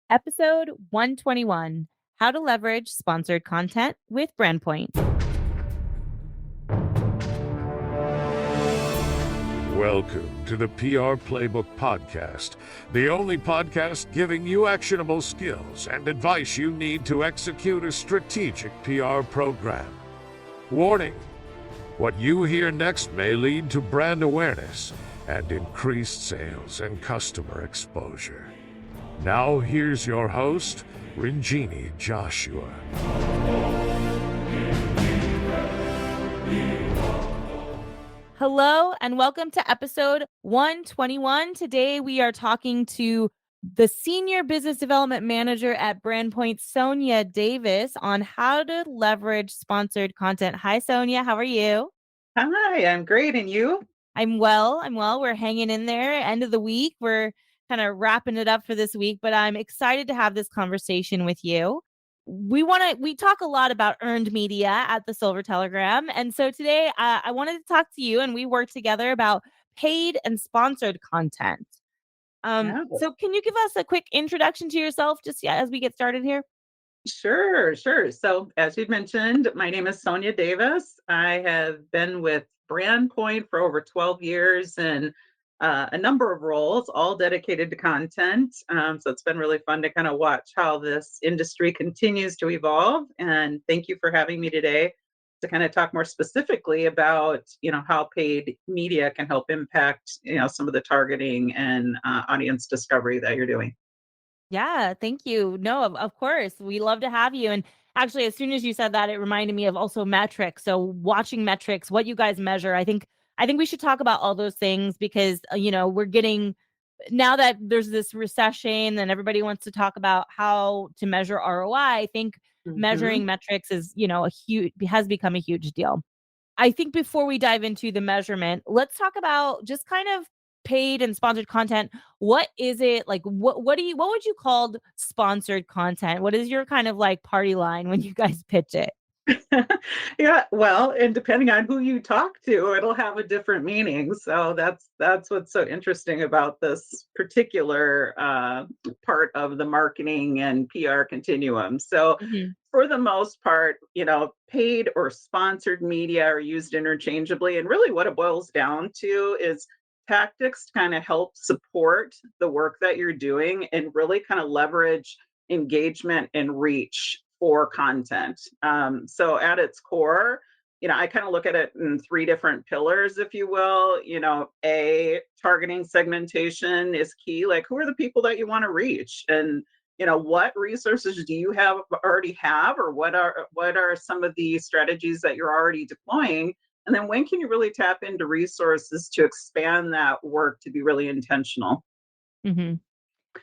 Episode 121, How to Leverage Sponsored Content with BrandPoint. Welcome to the PR Playbook Podcast, the only podcast giving you actionable skills and advice you need to execute a strategic PR program. Warning: what you hear next may lead to brand awareness and increased sales and customer exposure. Now here's your host, Rinjini Joshua. Hello and welcome to episode 121. Today we are talking to the Senior Business Development Manager at BrandPoint, Sonia Davis, on how to leverage sponsored content. Hi, Sonia. How are you? Hi, I'm great. And you? I'm well. We're hanging in there. End of the week. We're kind of wrapping it up for this week, but I'm excited to have this conversation with you. We talk a lot about earned media at the Silver Telegram. And so today I wanted to talk to you, and we work together about paid and sponsored content. Yeah. So can you give us a quick introduction to yourself just as we get started here? Sure. So as you mentioned, my name is Sonia Davis. I have been with BrandPoint for over 12 years and a number of roles, all dedicated to content. So it's been really fun to kind of watch how this industry continues to evolve. And thank you for having me today to kind of talk more specifically about, how paid media can help impact, some of the targeting and audience discovery that you're doing. Yeah, thank you. No, of course. We love to have you. And actually, as soon as you said that, it reminded me of also metrics. So watching metrics, what you guys measure. I think we should talk about all those things because we're getting, now that there's this recession and everybody wants to talk about how to measure ROI. I think Mhm. measuring metrics is, has become a huge deal. I think before we dive into the measurement, let's talk about just kind of paid and sponsored content. What is it like? What would you call sponsored content? What is your kind of like party line when you guys pitch it? Yeah, well, and depending on who you talk to, it'll have a different meaning. So that's what's so interesting about this particular part of the marketing and PR continuum. So Mhm. for the most part, paid or sponsored media are used interchangeably. And really what it boils down to is tactics to kind of help support the work that you're doing and really kind of leverage engagement and reach for content. So at its core, I kind of look at it in three different pillars, if you will. A targeting segmentation is key. Like, who are the people that you want to reach, and what resources do you already have, or what are some of the strategies that you're already deploying? And then when can you really tap into resources to expand that work to be really intentional? Mhm.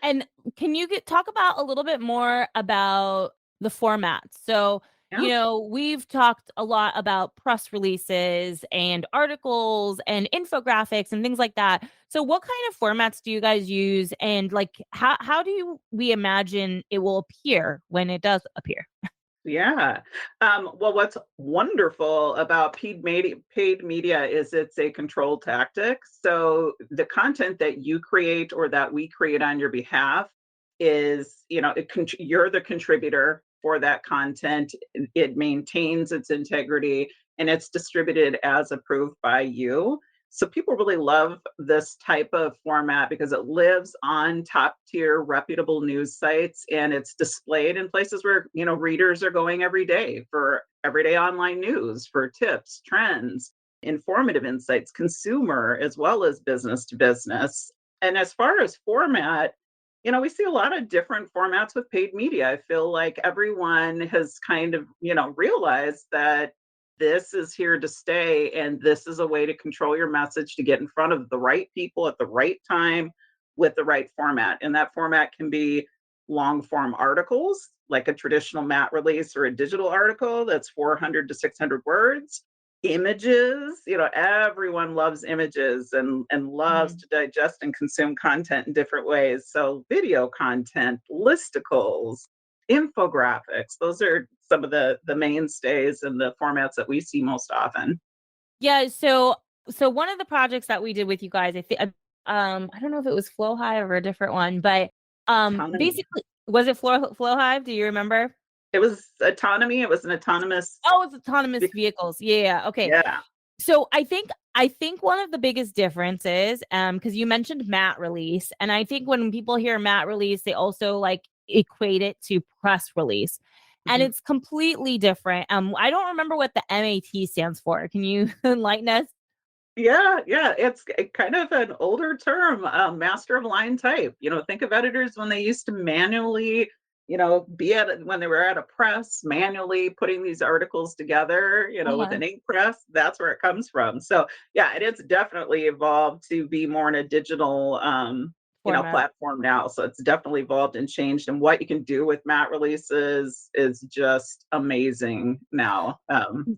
And can you talk about a little bit more about the format? So, Yeah. we've talked a lot about press releases and articles and infographics and things like that. So, what kind of formats do you guys use? And like, how do we imagine it will appear when it does appear? Yeah. Well, what's wonderful about paid media is it's a control tactic. So the content that you create or that we create on your behalf is, you're the contributor for that content. It maintains its integrity and it's distributed as approved by you. So people really love this type of format because it lives on top tier reputable news sites and it's displayed in places where, readers are going every day for everyday online news, for tips, trends, informative insights, consumer as well as business to business. And as far as format, we see a lot of different formats with paid media. I feel like everyone has kind of, realized that this is here to stay and this is a way to control your message to get in front of the right people at the right time with the right format. And that format can be long form articles like a traditional mat release or a digital article that's 400 to 600 words. Images, everyone loves images and loves Mhm. to digest and consume content in different ways. So video content, listicles, infographics, those are some of the mainstays and the formats that we see most often. Yeah, so one of the projects that we did with you guys, I think I don't know if it was Flow High or a different one, but Tell me. basically Was it Flowhive? Do you remember? It was autonomy. It was an autonomous. Oh, it's autonomous vehicles. Yeah. Okay. Yeah. So I think one of the biggest differences, because you mentioned mat release, and I think when people hear mat release, they also like equate it to press release. And Mhm. it's completely different. I don't remember what the MAT stands for. Can you enlighten us? Yeah, yeah, it's kind of an older term, master of line type. Think of editors when they used to manually, be when they were at a press, manually putting these articles together, with Uh-huh. an ink press. That's where it comes from. So yeah, it's definitely evolved to be more in a digital, Format. platform now. So it's definitely evolved and changed. And what you can do with mat releases is just amazing now,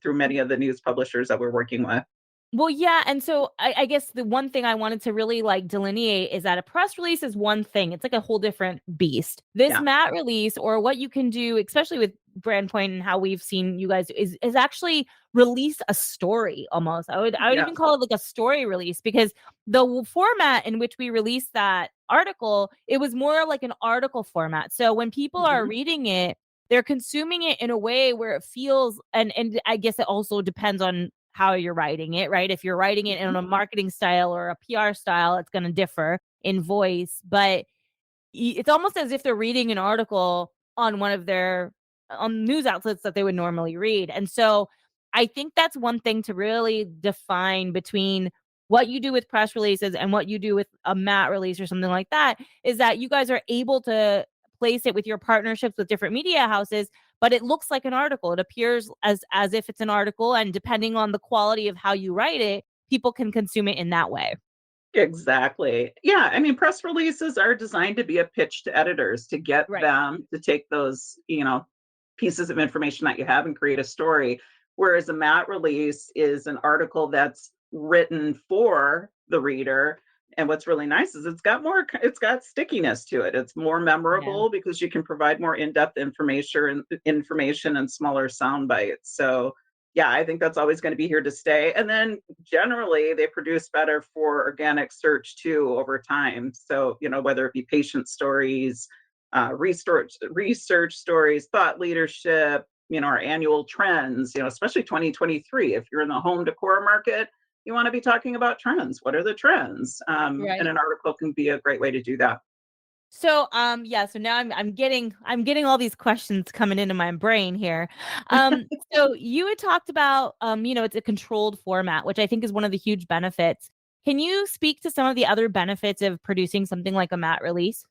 through many of the news publishers that we're working with. Well, yeah, and so I guess the one thing I wanted to really like delineate is that a press release is one thing. It's like a whole different beast. This Yeah. mat release, or what you can do, especially with Brandpoint and how we've seen you guys, is actually release a story almost. I would Yeah. even call it like a story release, because the format in which we released that article, it was more like an article format. So when people are Mhm. reading it, they're consuming it in a way where it feels, and I guess it also depends on how you're writing it, right? If you're writing it in Mhm. a marketing style or a PR style, it's going to differ in voice, but it's almost as if they're reading an article on one of their on news outlets that they would normally read. And so I think that's one thing to really define between what you do with press releases and what you do with a mat release or something like that, is that you guys are able to place it with your partnerships with different media houses, but it looks like an article. It appears as if it's an article, and depending on the quality of how you write it, people can consume it in that way. Exactly. Yeah, I mean, press releases are designed to be a pitch to editors to get Right. them to take those, pieces of information that you have and create a story. Whereas a mat release is an article that's written for the reader. And what's really nice is it's got stickiness to it. It's more Yeah. memorable because you can provide more in-depth information and smaller sound bites. So yeah, I think that's always going to be here to stay. And then generally, they produce better for organic search too over time. So, whether it be patient stories, research stories, thought leadership, our annual trends, especially 2023. If you're in the home decor market, you want to be talking about trends. What are the trends? And Right. an article can be a great way to do that. So yeah, so now I'm getting all these questions coming into my brain here. So you had talked about it's a controlled format, which I think is one of the huge benefits. Can you speak to some of the other benefits of producing something like a mat release?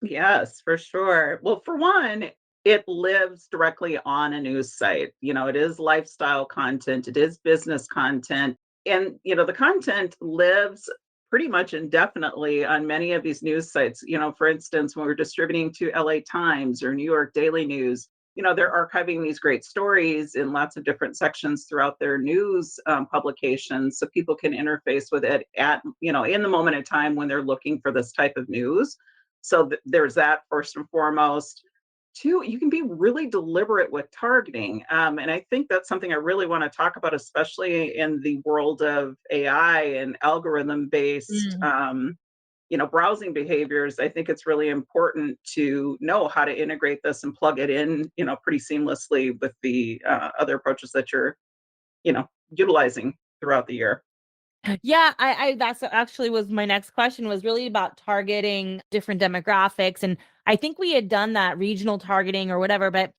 Yes, for sure. Well, for one, it lives directly on a news site. It is lifestyle content, it is business content. And, the content lives pretty much indefinitely on many of these news sites. For instance, when we're distributing to LA Times or New York Daily News, they're archiving these great stories in lots of different sections throughout their news publications so people can interface with it in the moment of time when they're looking for this type of news. So there's that first and foremost. Two, you can be really deliberate with targeting. And I think that's something I really want to talk about, especially in the world of AI and algorithm based, Mm. browsing behaviors. I think it's really important to know how to integrate this and plug it in, pretty seamlessly with the other approaches that you're, utilizing throughout the year. Yeah, I that's actually was my next question, was really about targeting different demographics. And I think we had done that regional targeting or whatever, but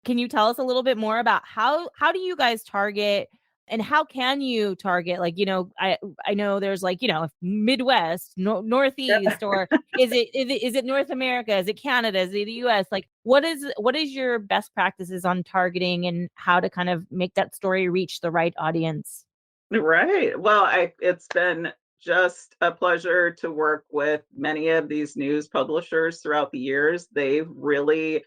can you tell us a little bit more about how do you guys target, and how can you target, like, I know there's like, Midwest, Northeast, or is it North America? Is it Canada? Is it the US? Like what is your best practices on targeting and how to kind of make that story reach the right audience? Right. Well, it's been just a pleasure to work with many of these news publishers throughout the years. They've really,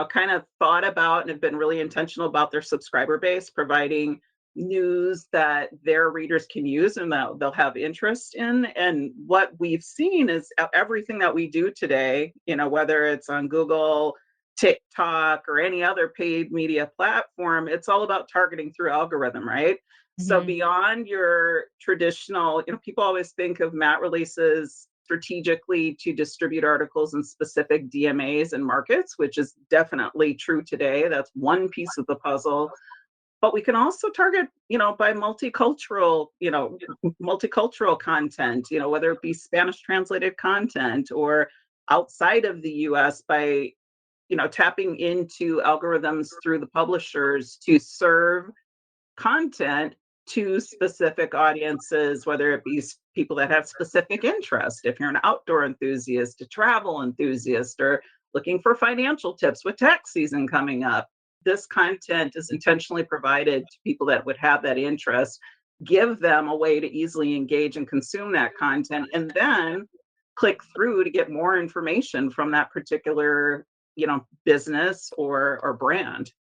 kind of thought about and have been really intentional about their subscriber base, providing news that their readers can use and that they'll have interest in. And what we've seen is everything that we do today, whether it's on Google, TikTok, or any other paid media platform, it's all about targeting through algorithm, right? So Mhm. beyond your traditional, people always think of mat releases strategically to distribute articles in specific DMAs and markets, which is definitely true today. That's one piece of the puzzle. But we can also target, by multicultural content, whether it be Spanish translated content or outside of the US by, tapping into algorithms through the publishers to serve content to specific audiences, whether it be people that have specific interest. If you're an outdoor enthusiast, a travel enthusiast, or looking for financial tips with tax season coming up, this content is intentionally provided to people that would have that interest, give them a way to easily engage and consume that content, and then click through to get more information from that particular, business or brand.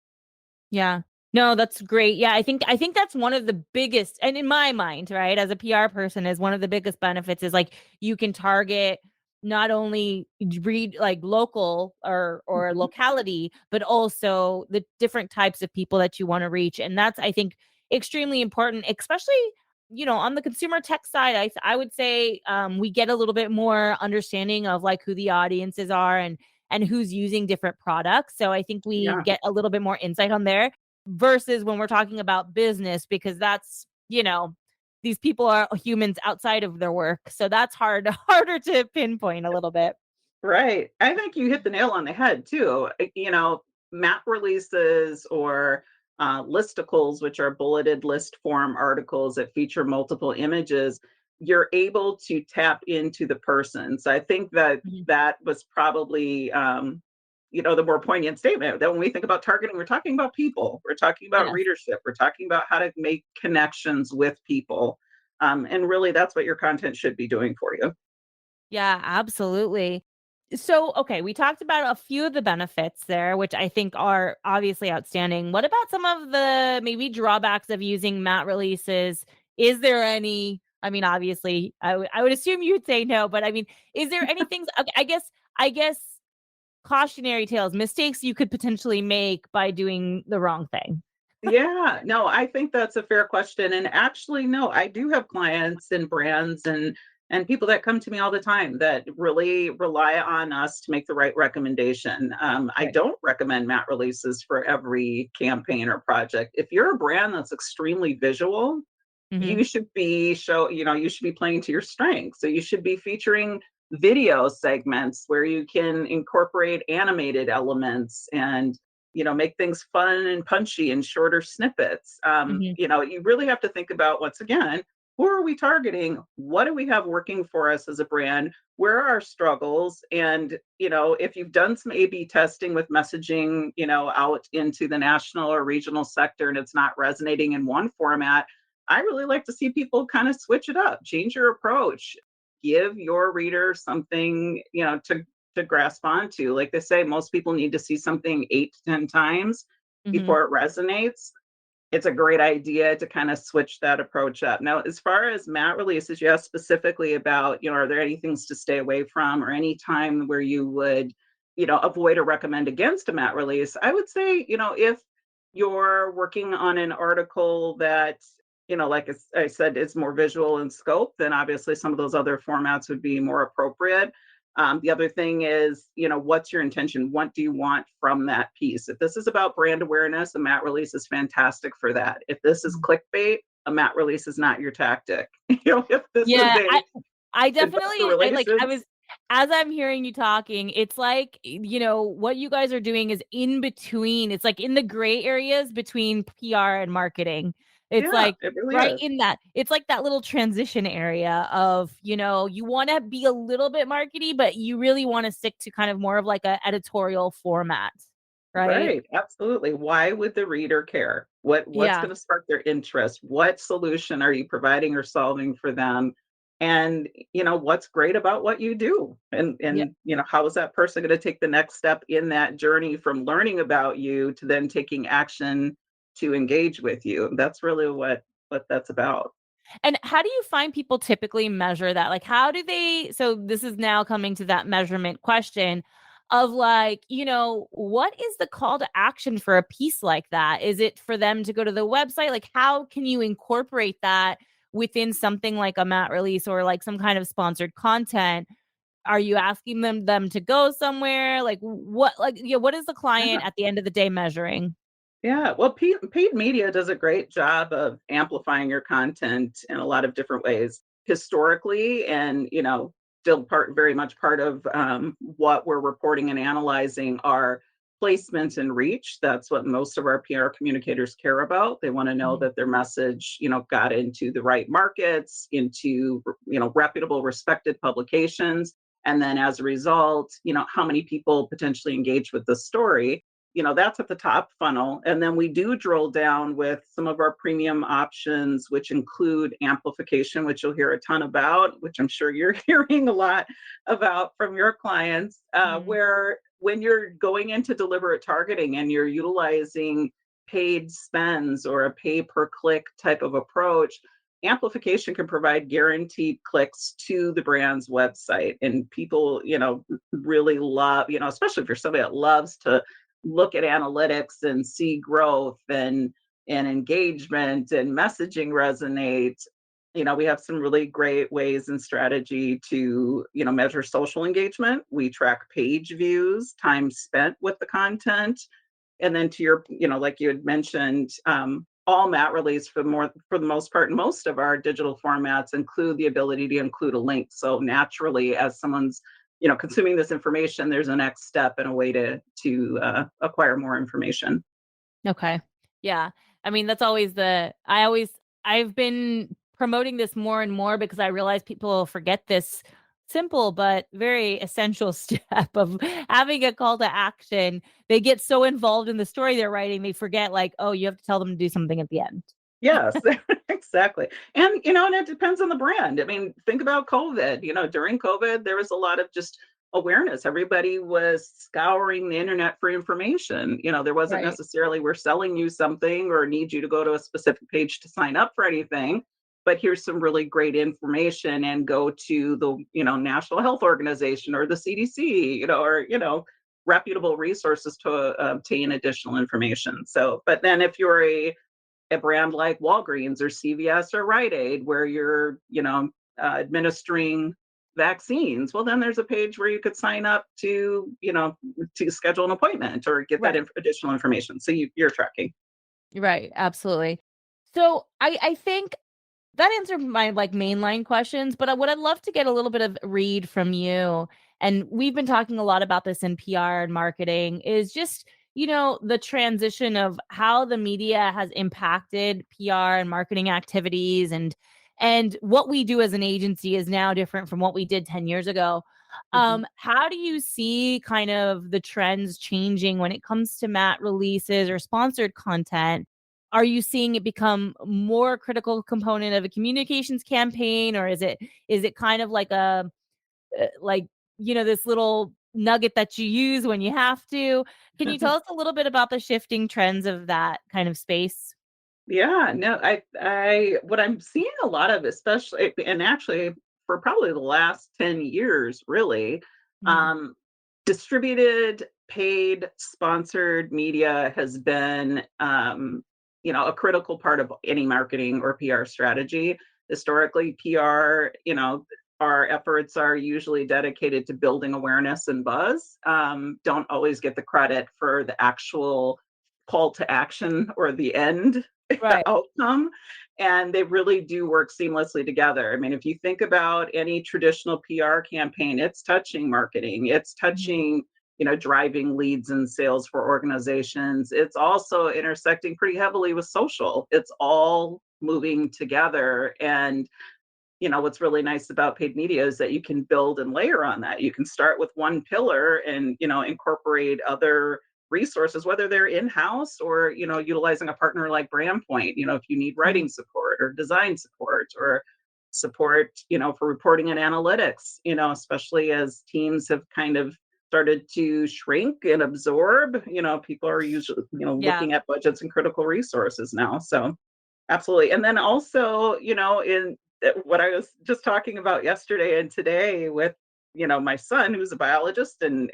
Yeah. No, that's great. Yeah, I think that's one of the biggest, and in my mind, right, as a PR person, is one of the biggest benefits is like you can target not only read like local or Mhm. locality, but also the different types of people that you want to reach. And that's, I think, extremely important, especially, on the consumer tech side. I would say we get a little bit more understanding of like who the audiences are and who's using different products. So I think we Yeah. get a little bit more insight on there versus when we're talking about business, because that's, these people are humans outside of their work. So that's harder to pinpoint a little bit. Right. I think you hit the nail on the head too. Map releases or listicles, which are bulleted list form articles that feature multiple images, you're able to tap into the person. So I think that Mhm. that was probably, the more poignant statement that when we think about targeting, we're talking about people, we're talking about Yes. readership, we're talking about how to make connections with people. And really, that's what your content should be doing for you. Yeah, absolutely. So, okay, we talked about a few of the benefits there, which I think are obviously outstanding. What about some of the maybe drawbacks of using mat releases? Is there any? I mean, obviously, I would assume you'd say no, but I mean, is there any things? Okay, I guess cautionary tales, mistakes you could potentially make by doing the wrong thing. Yeah, no, I think that's a fair question. And actually, no, I do have clients and brands and people that come to me all the time that really rely on us to make the right recommendation. I Right. don't recommend mat releases for every campaign or project. If you're a brand that's extremely visual, Hmm. you should be playing to your strengths. So you should be featuring video segments where you can incorporate animated elements and make things fun and punchy and shorter snippets. Hmm. You really have to think about, once again, who are we targeting? What do we have working for us as a brand? Where are our struggles? And if you've done some A/B testing with messaging, out into the national or regional sector and it's not resonating in one format, I really like to see people kind of switch it up, change your approach, give your reader something, to grasp onto. Like they say, most people need to see something 8 to 10 times Hmm. before it resonates. It's a great idea to kind of switch that approach up. Now, as far as mat releases, you asked specifically about, are there any things to stay away from or any time where you would, avoid or recommend against a mat release? I would say, if you're working on an article that, like I said, is more visual in scope, then obviously some of those other formats would be more appropriate. The other thing is, what's your intention? What do you want from that piece? If this is about brand awareness, a mat release is fantastic for that. If this is clickbait, a mat release is not your tactic. If this is Yeah, a I investor definitely I relations, was, as I'm hearing you talking, it's like, what you guys are doing is in between. It's like in the gray areas between PR and marketing. It's yeah, like it really right is. in that. It's like that little transition area of, you want to be a little bit markety, but you really want to stick to kind of more of like a editorial format, right? Right, absolutely. Why would the reader care? What's Yeah. going to spark their interest? What solution are you providing or solving for them? And what's great about what you do? And how is that person going to take the next step in that journey from learning about you to then taking action to engage with you? That's really what that's about. And how do you find people typically measure that? Like, how do they? So, this is now coming to that measurement question of like, what is the call to action for a piece like that? Is it for them to go to the website? Like, how can you incorporate that within something like a mat release or like some kind of sponsored content, are you asking them to go somewhere? Like what, like, yeah, what is the client Yeah. at the end of the day measuring? Yeah, well, paid media does a great job of amplifying your content in a lot of different ways historically, and still very much part of what we're reporting and analyzing are placements and reach. That's what most of our PR communicators care about. They want to know Mhm. that their message, got into the right markets, into reputable, respected publications, and then as a result, how many people potentially engage with the story. That's at the top funnel. And then we do drill down with some of our premium options, which include amplification, which you'll hear a ton about, which I'm sure you're hearing a lot about from your clients, Mhm. where when you're going into deliberate targeting and you're utilizing paid spends or a pay per click type of approach, amplification can provide guaranteed clicks to the brand's website. And people, really love, especially if you're somebody that loves to look at analytics and see growth and engagement and messaging resonate. We have some really great ways and strategy to measure social engagement. We track page views, time spent with the content, and then to your like you had mentioned, all mat release for the most part, most of our digital formats include the ability to include a link. So naturally, as someone's consuming this information, there's a next step and a way to acquire more information. Okay. Yeah. I mean, that's always I've been promoting this more and more because I realize people forget this simple but very essential step of having a call to action. They get so involved in the story they're writing, they forget, like, oh, you have to tell them to do something at the end. Yes, exactly. And it depends on the brand. I mean, think about COVID. During COVID, there was a lot of just awareness. Everybody was scouring the internet for information. There wasn't Right. necessarily we're selling you something or need you to go to a specific page to sign up for anything, but here's some really great information and go to the, National Health Organization or the CDC, or, reputable resources to obtain additional information. So, but then if you're a brand like Walgreens or CVS or Rite Aid, where you're, administering vaccines, well, then there's a page where you could sign up to schedule an appointment or get that Right. additional information. So you're tracking. Right. Absolutely. So I think that answered my, like, mainline questions, but what I'd love to get a little bit of read from you, and we've been talking a lot about this in PR and marketing, is just, the transition of how the media has impacted PR and marketing activities, and what we do as an agency is now different from what we did 10 years ago. Mhm. How do you see kind of the trends changing when it comes to mat releases or sponsored content? Are you seeing it become more critical component of a communications campaign, or is it kind of like a like, this little nugget that you use when you have to? Can you tell us a little bit about the shifting trends of that kind of space? Yeah, no, what I'm seeing a lot of, especially and actually for probably the last 10 years, really, Mhm. um, distributed, paid, sponsored media has been, a critical part of any marketing or PR strategy. Historically, PR, our efforts are usually dedicated to building awareness and buzz. Don't always get the credit for the actual call to action or the end Right. outcome, and they really do work seamlessly together. I mean, if you think about any traditional PR campaign, it's touching marketing, it's Mhm. touching, driving leads and sales for organizations. It's also intersecting pretty heavily with social. It's all moving together. And what's really nice about paid media is that you can build and layer on that. You can start with one pillar and incorporate other resources, whether they're in-house or utilizing a partner like Brandpoint. If you need Mhm. writing support or design support or support for reporting and analytics, especially as teams have kind of started to shrink and absorb. People are usually Yeah. looking at budgets and critical resources now. So absolutely. And then also, in what I was just talking about yesterday and today with, my son who's a biologist and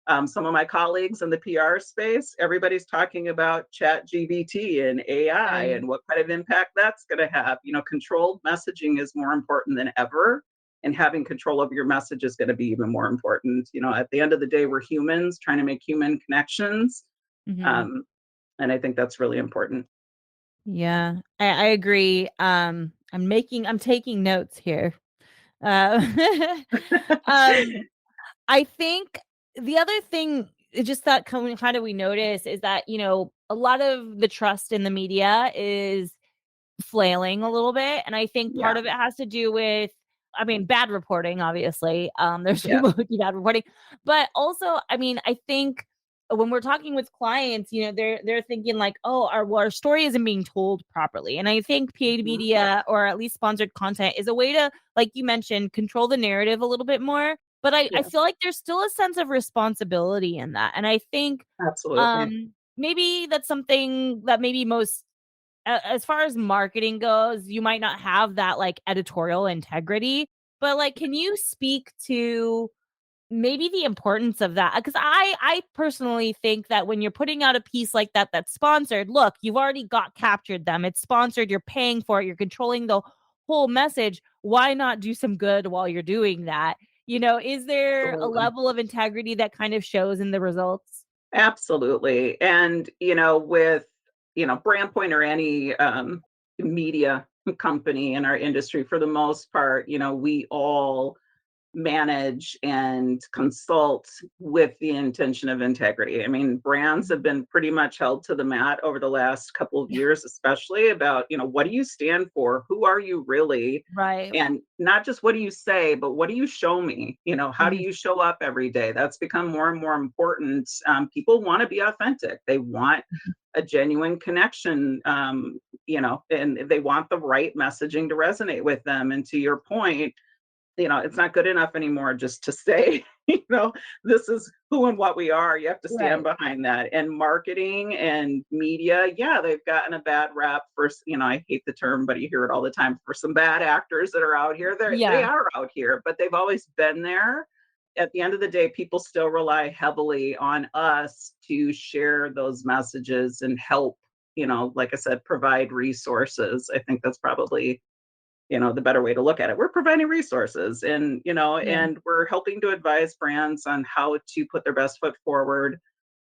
Some of my colleagues in the PR space, everybody's talking about chat GBT and AI Right. and what kind of impact that's going to have. Controlled messaging is more important than ever. And having control over your message is going to be even more important. At the end of the day, we're humans trying to make human connections. Mhm. Um, and I think that's really important. Yeah, I agree. I'm taking notes here. Uh, um, I think the other thing, just that kind of we notice is that, a lot of the trust in the media is flailing a little bit, and I think part Yeah. of it has to do with, I mean, bad reporting, obviously. There's Yeah. people who do bad reporting, but also, I mean, I think when we're talking with clients, they're thinking like, oh, our story isn't being told properly, and I think paid Mhm. media or at least sponsored content is a way to, like you mentioned, control the narrative a little bit more. But I Yeah. feel like there's still a sense of responsibility in that, and I think Absolutely. maybe that's something that maybe most as far as marketing goes, you might not have that like editorial integrity, but like, can you speak to maybe the importance of that? Because I personally think that when you're putting out a piece like that that's sponsored, look, you've already got captured them. It's sponsored. You're paying for it. You're controlling the whole message. Why not do some good while you're doing that? Is there a Absolutely. level of integrity that kind of shows in the results? Absolutely. And, with, Brandpoint or any media company in our industry, for the most part, we all manage and consult with the intention of integrity. I mean, brands have Mhm. been pretty much held to the mat over the last couple of years, especially about, what do you stand for? Who are you really? Right. And not just what do you say, but what do you show me? How do Mhm. you show up every day? That's become more and more important. People want to be authentic. They want a genuine connection, and they want the right messaging to resonate with them. And to your point, it's not good enough anymore just to say, this is who and what we are. You have to stand Right. behind that. And marketing and media, yeah, they've gotten a bad rap for, I hate the term, but you hear it all the time, for some bad actors that are out here. They Yeah. are out here, but they've always been there. At the end of the day, people still rely heavily on us to share those messages and help, like I said, provide resources. I think that's probably the better way to look at it. We're providing resources, and Yeah. we're helping to advise brands on how to put their best foot forward.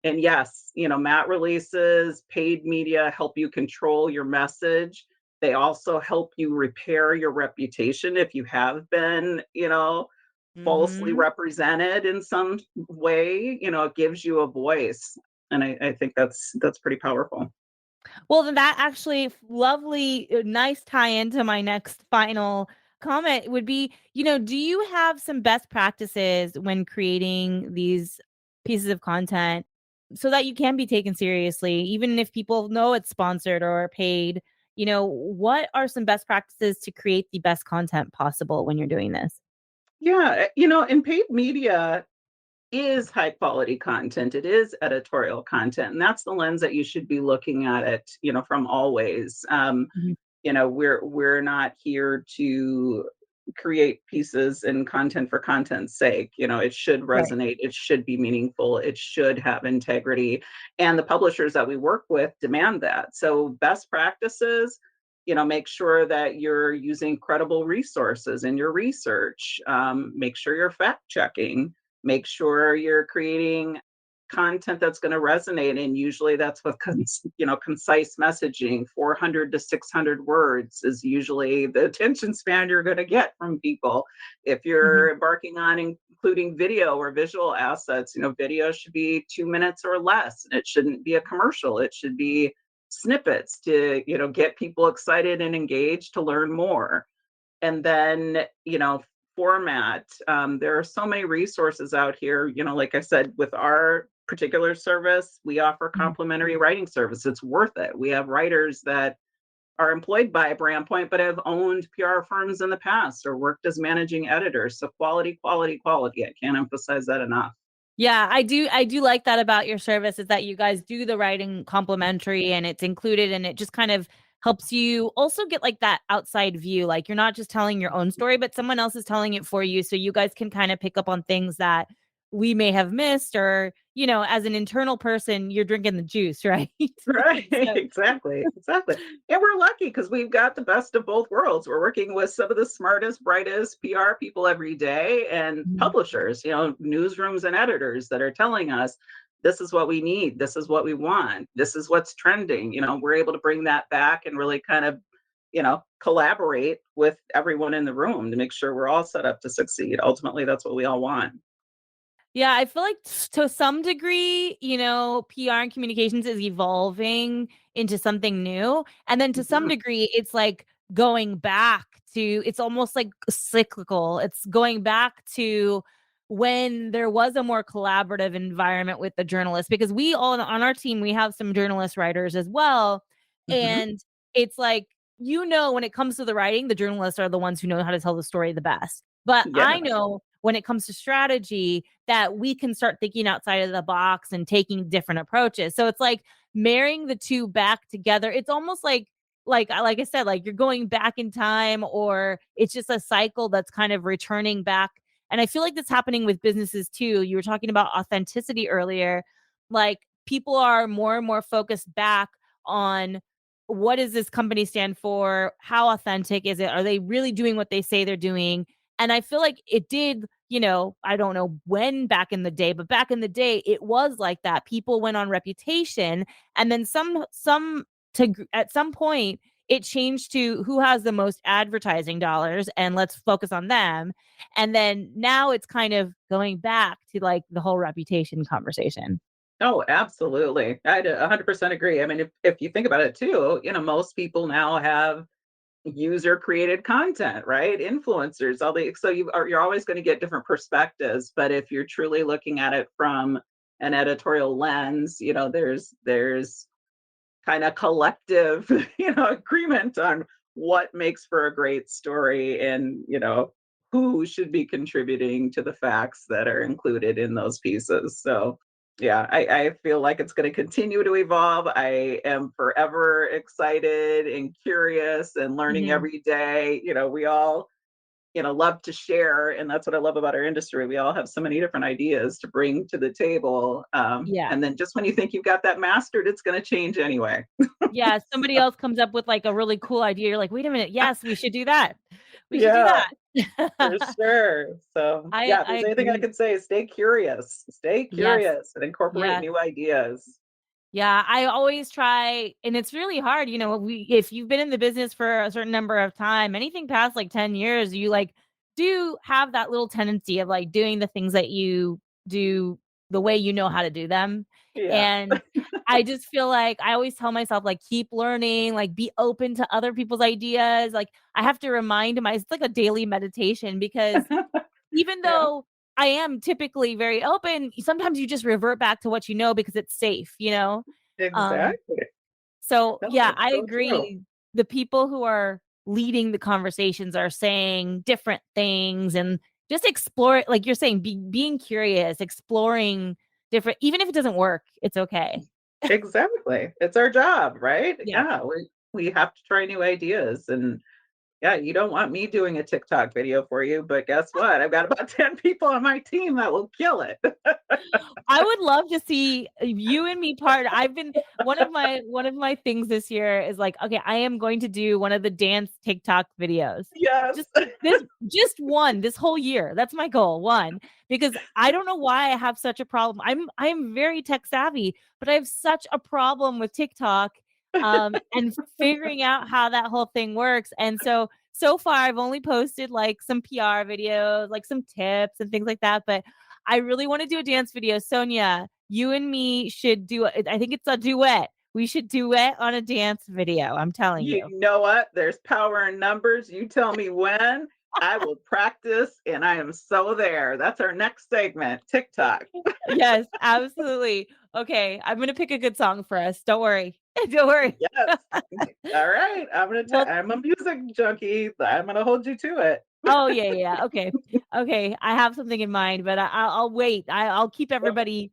And yes, mat releases, paid media help you control your message. They also help you repair your reputation if you have been falsely Mhm. represented in some way. It gives you a voice, and I think that's pretty powerful. Well, then that actually lovely, nice tie into my next final comment would be, do you have some best practices when creating these pieces of content so that you can be taken seriously, even if people know it's sponsored or paid? What are some best practices to create the best content possible when you're doing this? Yeah, in paid media is high quality content. It is editorial content. And that's the lens that you should be looking at it, from always. Mhm. We're not here to create pieces and content for content's sake. It should Right. resonate, it should be meaningful, it should have integrity. And the publishers that we work with demand that. So best practices, make sure that you're using credible resources in your research. Make sure you're fact checking, make sure you're creating content that's going to resonate, and usually that's with concise messaging. 400 to 600 words is usually the attention span you're going to get from people. If Mhm. you're embarking on including video or visual assets, video should be 2 minutes or less. It shouldn't be a commercial. It should be snippets to get people excited and engaged to learn more. And then format. There are so many resources out here. Like I said, with our particular service, we offer Mhm. complimentary writing service. It's worth it. We have writers that are employed by Brandpoint but have owned PR firms in the past or worked as managing editors. So quality, quality, quality. I can't emphasize that enough. Yeah, I do like that about your service is that you guys do the writing complimentary and it's included, and it just kind of helps you also get like that outside view. Like, you're not just telling your own story, but someone else is telling it for you. So you guys can kind of pick up on things that we may have missed, or, as an internal person, you're drinking the juice, right? Right, So, exactly, exactly. And we're lucky because we've got the best of both worlds. We're working with some of the smartest, brightest PR people every day and mhm. publishers, newsrooms and editors that are telling us this is what we need, this is what we want, this is what's trending. We're able to bring that back and really kind of, collaborate with everyone in the room to make sure we're all set up to succeed. Ultimately, that's what we all want. Yeah, I feel like to some degree, PR and communications is evolving into something new. And then to some Mhm. degree, it's like going back to, it's almost like cyclical. It's going back to when there was a more collaborative environment with the journalists, because we all on our team, we have some journalist writers as well. Mhm. And it's like, when it comes to the writing, the journalists are the ones who know how to tell the story the best. But I Yes. know when it comes to strategy that we can start thinking outside of the box and taking different approaches. So it's like marrying the two back together. It's almost like I said, like you're going back in time, or it's just a cycle that's kind of returning back. And I feel like that's happening with businesses too. You were talking about authenticity earlier. Like people are more and more focused back on, what does this company stand for? How authentic is it? Are they really doing what they say they're doing? And I feel like it did, I don't know when back in the day, but back in the day, it was like that. People went on reputation, and then at some point, it changed to who has the most advertising dollars, and let's focus on them. And then now it's kind of going back to like the whole reputation conversation. Oh, absolutely. I 100% agree. I mean, if you think about it too, most people now have user created content, right? Influencers, so you're always going to get different perspectives. But if you're truly looking at it from an editorial lens, there's kind of collective, agreement on what makes for a great story, and who should be contributing to the facts that are included in those pieces. So yeah, I feel like it's going to continue to evolve. I am forever excited and curious and learning Mhm. every day. We all love to share, and that's what I love about our industry. We all have so many different ideas to bring to the table, Yeah. and then just when you think you've got that mastered, it's going to change anyway. Yeah, somebody else comes up with like a really cool idea. You're like, wait a minute, yes, we should do that. We should do Yeah, for that. sure. So yeah, if I there's anything I agree. could say, stay Yes. curious and incorporate Yes. new ideas. Yeah, I always try, and it's really hard, if you've been in the business for a certain number of time, anything past like 10 years, you like do have that little tendency of like doing the things that you do the way you know how to do them. Yeah. And I just feel like I always tell myself, like, keep learning, like be open to other people's ideas. Like I have to remind myself, it's like a daily meditation, because even Yeah, though I am typically very open, sometimes you just revert back to what you know because it's safe, you know? Um, exactly. so No, yeah, it's I so true. agree. The people who are leading the conversations are saying different things, and just explore, like you're saying, being curious, exploring different, even if it doesn't work, it's okay. Exactly. It's our job, right? Yeah. Yeah, we have to try new ideas, and yeah, you don't want me doing a TikTok video for you, but guess what? I've got about 10 people on my team that will kill it. I would love to see you and me part. I've been one of my things this year is like, okay, I am going to do one of the dance TikTok videos. Yes. Just just one this whole year. That's my goal. One, because I don't know why I have such a problem. I'm very tech savvy, but I have such a problem with TikTok, and figuring out how that whole thing works. And so far I've only posted like some PR videos, like some tips and things like that, but I really want to do a dance video. Sonia, you and me should do I think it's a duet. We should duet on a dance video. I'm telling You you. know what? There's power in numbers. You tell me when. I will practice, and I am so there. That's our next segment, TikTok. Yes, absolutely. Okay, I'm gonna pick a good song for us. Don't worry. Don't worry. Yes. All right. Well, I'm a music junkie. I'm gonna hold you to it. oh yeah, yeah. Okay, okay. I have something in mind, but I'll wait. I'll keep everybody.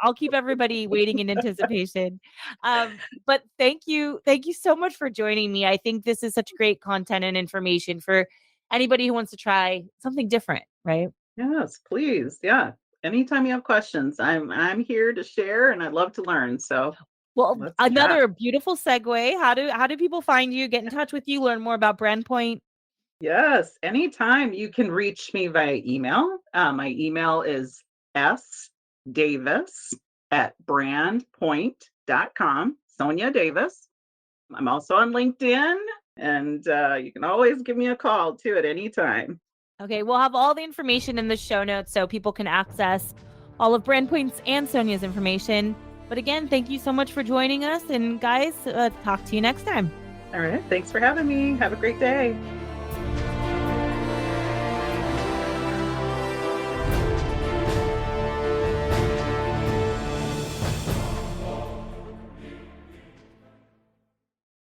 I'll keep everybody waiting in anticipation. But thank you so much for joining me. I think this is such great content and information for anybody who wants to try something different. Right? Yes, please. Yeah. anytime you have questions, I'm here to share, and I'd love to learn. So Well, let's chat. another beautiful segue. How do people find you, get in touch with you, learn more about BrandPoint? Yes, anytime you can reach me via email. My email is sdavis@brandpoint.com. Sonia Davis. I'm also on LinkedIn, and you can always give me a call too at any time. Okay, we'll have all the information in the show notes so people can access all of BrandPoint's and Sonia's information. But again, thank you so much for joining us. And guys, talk to you next time. All right. Thanks for having me. Have a great day.